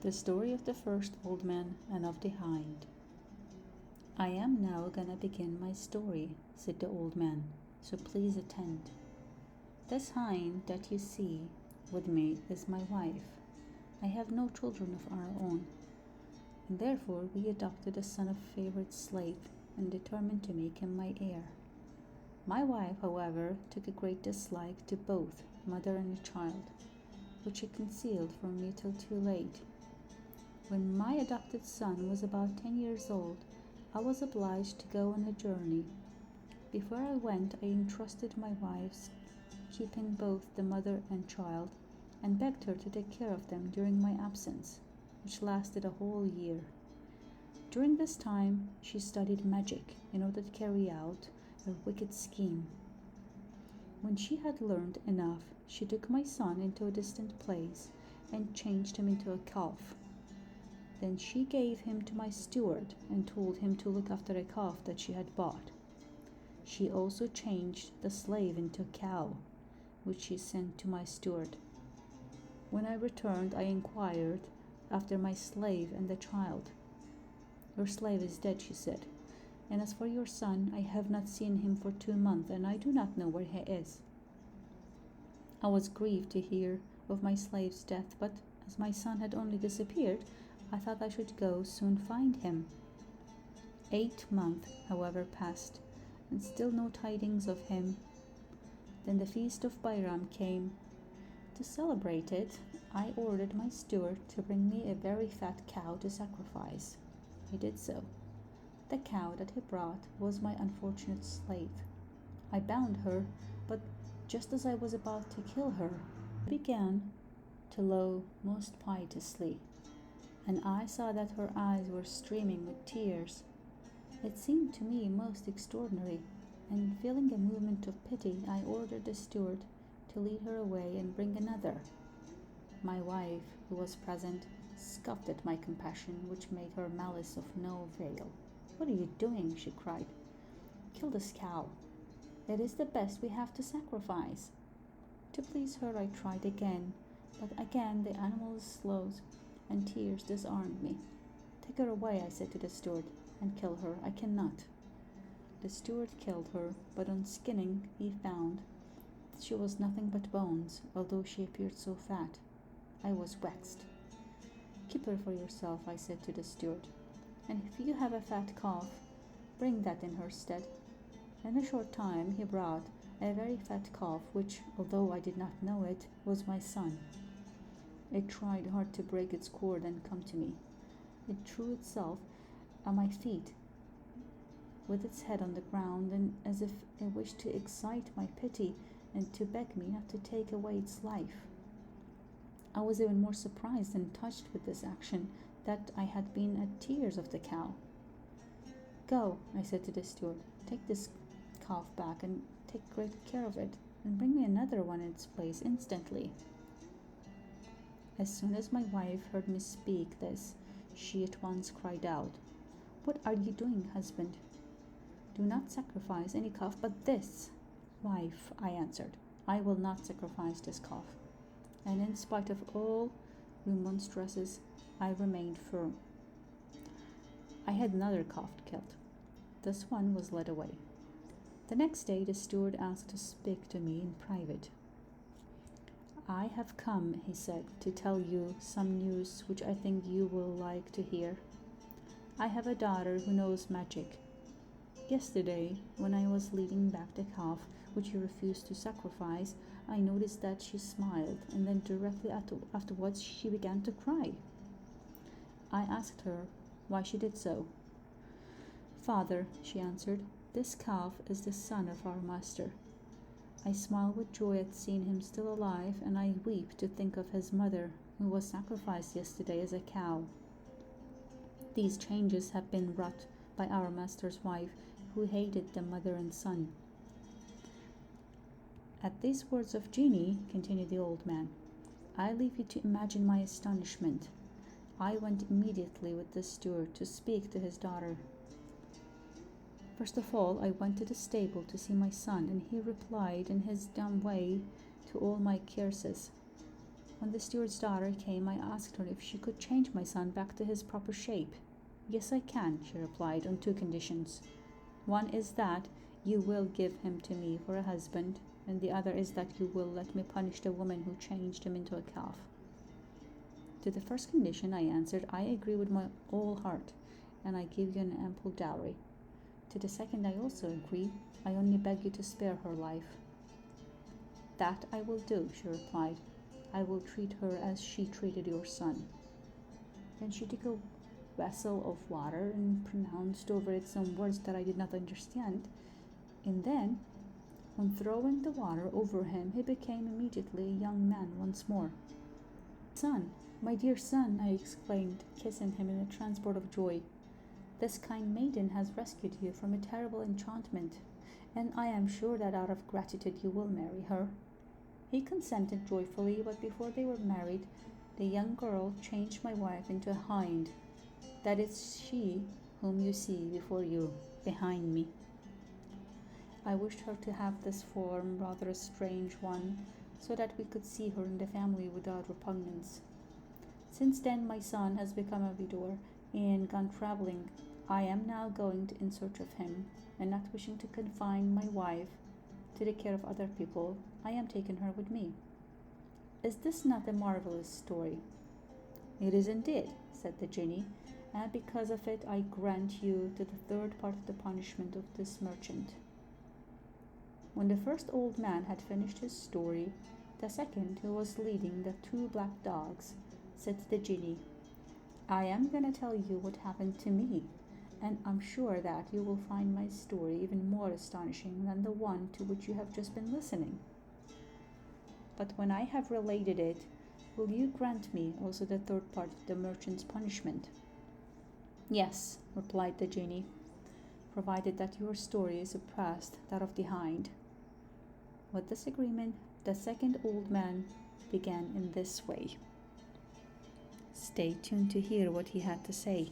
The story of the first old man and of the hind. I am now gonna begin my story, said the old man, so please attend. This hind that you see with me is my wife. I have no children of our own, and therefore we adopted a son of favorite slave and determined to make him my heir. My wife, however, took a great dislike to both mother and child, which she concealed from me till too late. When my adopted son was about 10 years old, I was obliged to go on a journey. Before I went, I entrusted my wife's keeping both the mother and child, and begged her to take care of them during my absence, which lasted a whole year. During this time, she studied magic in order to carry out a wicked scheme. When she had learned enough, she took my son into a distant place and changed him into a calf. Then she gave him to my steward and told him to look after a calf that she had bought. She also changed the slave into a cow, which she sent to my steward. When I returned, I inquired after my slave and the child. Your slave is dead, she said, and as for your son, I have not seen him for 2 months, and I do not know where he is. I was grieved to hear of my slave's death, but as my son had only disappeared, I thought I should go soon find him. 8 months, however, passed, and still no tidings of him. Then the feast of Bairam came. To celebrate it, I ordered my steward to bring me a very fat cow to sacrifice. I did so. The cow that he brought was my unfortunate slave. I bound her, but just as I was about to kill her, she began to low most piteously, and I saw that her eyes were streaming with tears. It seemed to me most extraordinary, and feeling a movement of pity, I ordered the steward to lead her away and bring another. My wife, who was present, scoffed at my compassion, which made her malice of no avail. "What are you doing?" she cried. "Kill this cow. It is the best we have to sacrifice." To please her, I tried again, but again the animal's slows and tears disarmed me. "Take her away," I said to the steward, "and kill her. I cannot." The steward killed her, but on skinning he found that she was nothing but bones, although she appeared so fat. I was vexed. "Keep her for yourself," I said to the steward, "and if you have a fat calf, bring that in her stead." In a short time he brought a very fat calf, which, although I did not know it, was my son. It tried hard to break its cord and come to me. It threw itself at my feet with its head on the ground, and as if it wished to excite my pity and to beg me not to take away its life. I was even more surprised and touched with this action that I had been at tears of the cow. "Go," I said to the steward, "take this calf back and take great care of it, and bring me another one in its place instantly." As soon as my wife heard me speak this, she at once cried out, "What are you doing, husband? Do not sacrifice any calf but this." "Wife," I answered, "I will not sacrifice this calf." And in spite of all remonstrances, I remained firm. I had another calf killed. This one was led away. The next day the steward asked to speak to me in private. "I have come," he said, "to tell you some news which I think you will like to hear. I have a daughter who knows magic. Yesterday, when I was leading back the calf which you refused to sacrifice, I noticed that she smiled, and then directly afterwards she began to cry. I asked her why she did so. "Father," she answered, "this calf is the son of our master. I smile with joy at seeing him still alive, and I weep to think of his mother, who was sacrificed yesterday as a cow. These changes have been wrought by our master's wife, who hated the mother and son." At these words of Genie, continued the old man, I leave you to imagine my astonishment. I went immediately with the steward to speak to his daughter. First of all, I went to the stable to see my son, and he replied in his dumb way to all my curses. When the steward's daughter came, I asked her if she could change my son back to his proper shape. Yes, I can, she replied, on two conditions. One is that you will give him to me for a husband, and the other is that you will let me punish the woman who changed him into a calf. To the first condition, I answered, I agree with my whole heart, and I give you an ample dowry. To the second, I also agree. I only beg you to spare her life. That I will do, she replied. I will treat her as she treated your son. Then she took a vessel of water and pronounced over it some words that I did not understand. And then, on throwing the water over him, he became immediately a young man once more. Son, my dear son, I exclaimed, kissing him in a transport of joy. This kind maiden has rescued you from a terrible enchantment, and I am sure that out of gratitude you will marry her. He consented joyfully, but before they were married, the young girl changed my wife into a hind. That is she whom you see before you, behind me. I wished her to have this form, rather a strange one, so that we could see her in the family without repugnance. Since then my son has become a widower and gone traveling. I am now going in search of him, and not wishing to confine my wife to the care of other people, I am taking her with me. Is this not a marvelous story? It is indeed, said the genie, and because of it I grant you to the third part of the punishment of this merchant. When the first old man had finished his story, the second, who was leading the two black dogs, said to the genie, I am going to tell you what happened to me, and I'm sure that you will find my story even more astonishing than the one to which you have just been listening. But when I have related it, will you grant me also the third part of the merchant's punishment? Yes, replied the genie, provided that your story surpassed that of the hind. With this agreement, the second old man began in this way. Stay tuned to hear what he had to say.